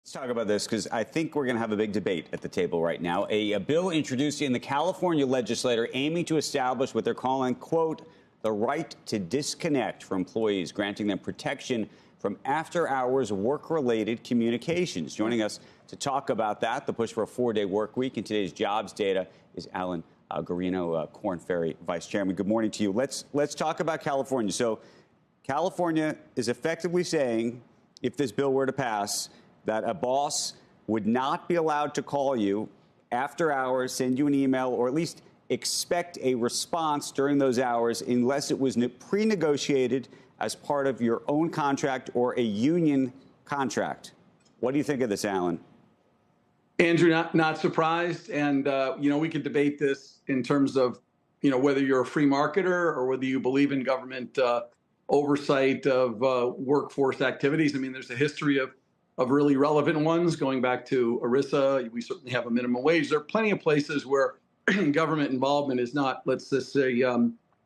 Let's talk about this because I think we're going to have a big debate at the table right now. A bill introduced in the California legislature aiming to establish what they're calling, quote, the right to disconnect for employees, granting them protection from after-hours work-related communications. Joining us to talk about that, the push for a 4-day work week and today's jobs data, is Alan Guarino, Korn Ferry Vice Chairman. Good morning to you. Let's talk about California. So California is effectively saying, if this bill were to pass, that a boss would not be allowed to call you after hours, send you an email, or at least expect a response during those hours unless it was pre-negotiated as part of your own contract or a union contract. What do you think of this, Alan? Andrew, not surprised. And, we could debate this in terms of, whether you're a free marketer or whether you believe in government oversight of workforce activities. I mean, there's a history of really relevant ones going back to ERISA. We certainly have a minimum wage. There are plenty of places where government involvement is not, let's just say,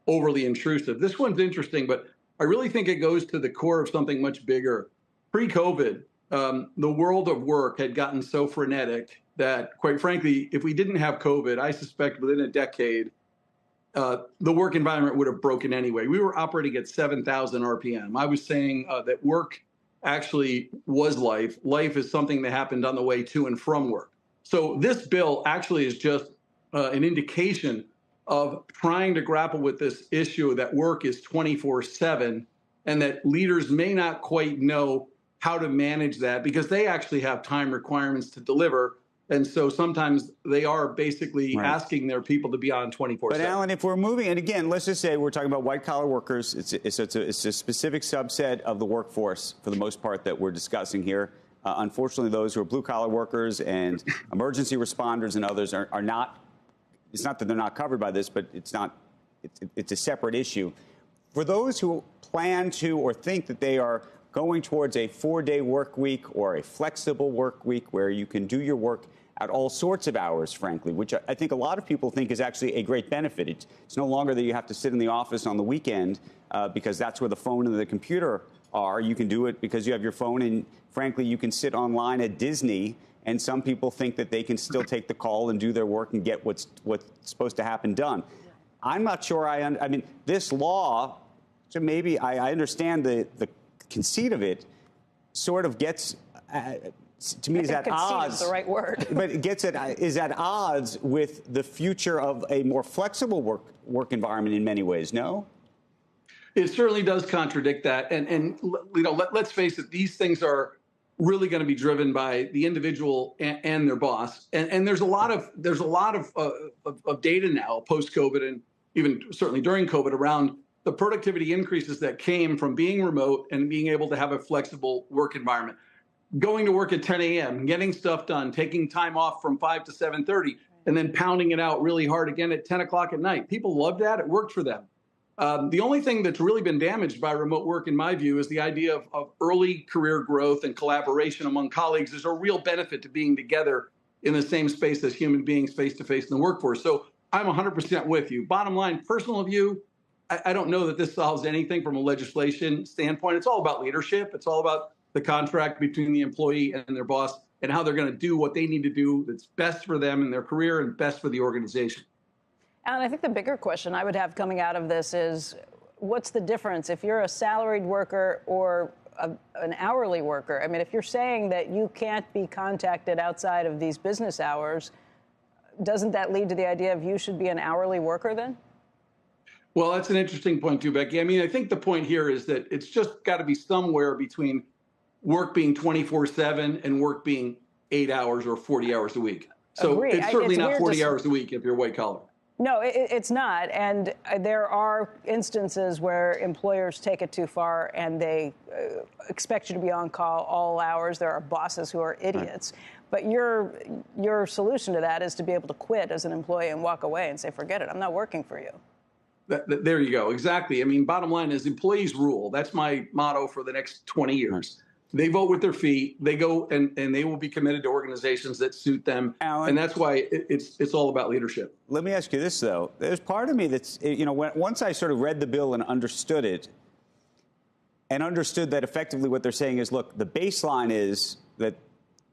overly intrusive. This one's interesting, but I really think it goes to the core of something much bigger. Pre-COVID, the world of work had gotten so frenetic that, quite frankly, if we didn't have COVID, I suspect within a decade, the work environment would have broken anyway. We were operating at 7,000 RPM. I was saying that work actually was life. Life is something that happened on the way to and from work. So this bill actually is just an indication of trying to grapple with this issue that work is 24/7 and that leaders may not quite know how to manage that because they actually have time requirements to deliver. And so sometimes they are basically asking their people to be on 24/7. But Alan, if we're moving, and again, let's just say we're talking about white collar workers. It's a specific subset of the workforce for the most part that we're discussing here. Unfortunately, those who are blue collar workers and emergency responders and others are not. It's not that they're not covered by this, but it's a separate issue. For those who plan to or think that they are going towards a 4-day work week or a flexible work week where you can do your work at all sorts of hours, frankly, which I think a lot of people think is actually a great benefit. It's no longer that you have to sit in the office on the weekend because that's where the phone and the computer are. You can do it because you have your phone, and frankly, you can sit online at Disney, and some people think that they can still take the call and do their work and get what's supposed to happen done. I'm not sure I mean, this law, so maybe I understand the conceit of it, sort of gets, to me, is at odds. Is the right word. But it is at odds with the future of a more flexible work environment in many ways, no? It certainly does contradict that. And let's face it, these things are really going to be driven by the individual and their boss. And there's a lot of data now post-COVID and even certainly during COVID around the productivity increases that came from being remote and being able to have a flexible work environment. Going to work at 10 a.m., getting stuff done, taking time off from 5 to 7:30, and then pounding it out really hard again at 10 o'clock at night. People loved that. It worked for them. The only thing that's really been damaged by remote work, in my view, is the idea of early career growth and collaboration among colleagues. There's a real benefit to being together in the same space as human beings face-to-face in the workforce. So I'm 100% with you. Bottom line, personal view, I don't know that this solves anything from a legislation standpoint. It's all about leadership. It's all about the contract between the employee and their boss and how they're going to do what they need to do that's best for them in their career and best for the organization. Alan, I think the bigger question I would have coming out of this is, what's the difference if you're a salaried worker or an hourly worker? I mean, if you're saying that you can't be contacted outside of these business hours, doesn't that lead to the idea of you should be an hourly worker then? Well, that's an interesting point too, Becky. I mean, I think the point here is that it's just got to be somewhere between work being 24/7 and work being 8 hours or 40 hours a week. So Agreed. It's certainly not 40 hours a week if you're white collar. No, it's not. And there are instances where employers take it too far and they expect you to be on call all hours. There are bosses who are idiots. But your solution to that is to be able to quit as an employee and walk away and say, forget it, I'm not working for you. There you go. Exactly. I mean, bottom line is employees rule. That's my motto for the next 20 years. They vote with their feet. They go and they will be committed to organizations that suit them. Alan, and that's why it's all about leadership. Let me ask you this, though. There's part of me that's, once I sort of read the bill and understood it, and understood that effectively what they're saying is, look, the baseline is that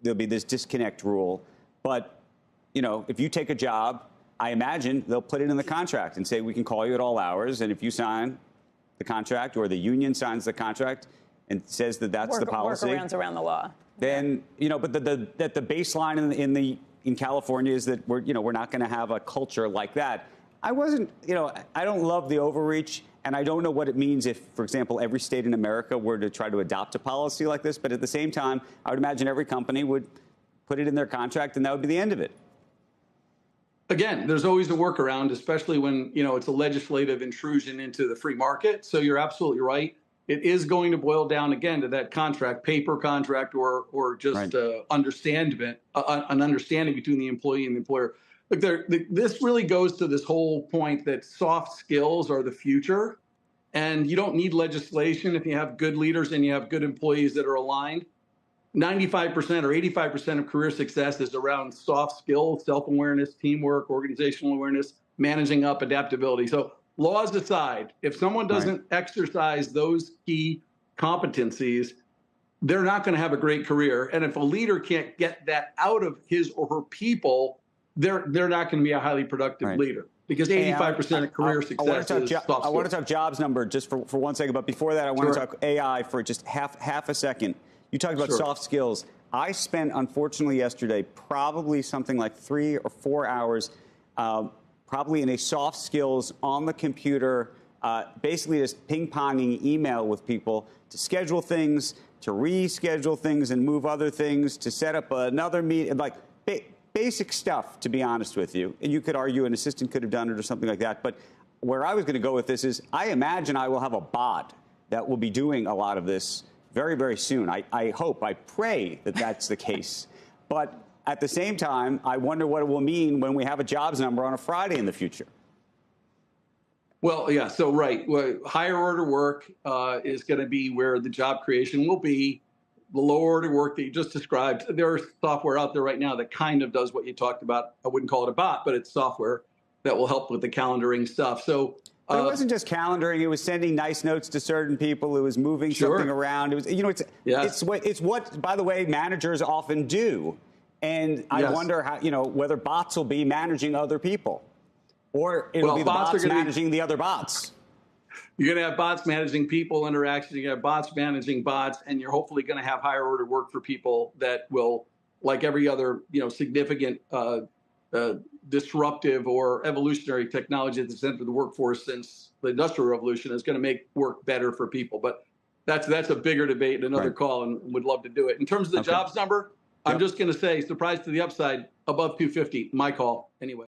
there'll be this disconnect rule. But, you know, if you take a job, I imagine they'll put it in the contract and say we can call you at all hours. And if you sign the contract or the union signs the contract and says that that's the policy. Workarounds around the law. Then, you know, but the baseline in California is that we're not going to have a culture like that. I don't love the overreach, and I don't know what it means if, for example, every state in America were to try to adopt a policy like this. But at the same time, I would imagine every company would put it in their contract, and that would be the end of it. Again, there's always a workaround, especially when, you know, it's a legislative intrusion into the free market. So you're absolutely right. It is going to boil down again to that contract, paper contract, or just right. an understanding between the employee and the employer. Look, this really goes to this whole point that soft skills are the future, and you don't need legislation if you have good leaders and you have good employees that are aligned. 95% or 85% of career success is around soft skills, self-awareness, teamwork, organizational awareness, managing up, adaptability. So laws aside, if someone doesn't exercise those key competencies, they're not going to have a great career. And if a leader can't get that out of his or her people, they're not going to be a highly productive leader. Because 85% of career success is soft skills. I want to talk jobs number just for 1 second. But before that, I want to talk AI for just half a second. You talked about soft skills. I spent, unfortunately, yesterday probably something like 3 or 4 hours probably in a soft skills on the computer, basically just ping-ponging email with people to schedule things, to reschedule things and move other things, to set up another meeting, like basic stuff, to be honest with you. And you could argue an assistant could have done it or something like that. But where I was going to go with this is I imagine I will have a bot that will be doing a lot of this very, very soon. I hope, I pray that that's the case. But at the same time, I wonder what it will mean when we have a jobs number on a Friday in the future. Well, yeah, so higher order work is going to be where the job creation will be. The lower order work that you just described, there's software out there right now that kind of does what you talked about. I wouldn't call it a bot, but it's software that will help with the calendaring stuff. So but it wasn't just calendaring. It was sending nice notes to certain people. It was moving something around. It was, it's what, by the way, managers often do. And I wonder how, whether bots will be managing other people, or it'll be the bots managing the other bots. You're going to have bots managing people interactions. You're going to have bots managing bots, and you're hopefully going to have higher order work for people that will, like every other, significant disruptive or evolutionary technology that's entered the workforce since the Industrial Revolution is going to make work better for people. But that's a bigger debate and another call, and would love to do it. In terms of the jobs number, I'm just going to say, surprise to the upside, above 250, my call anyway.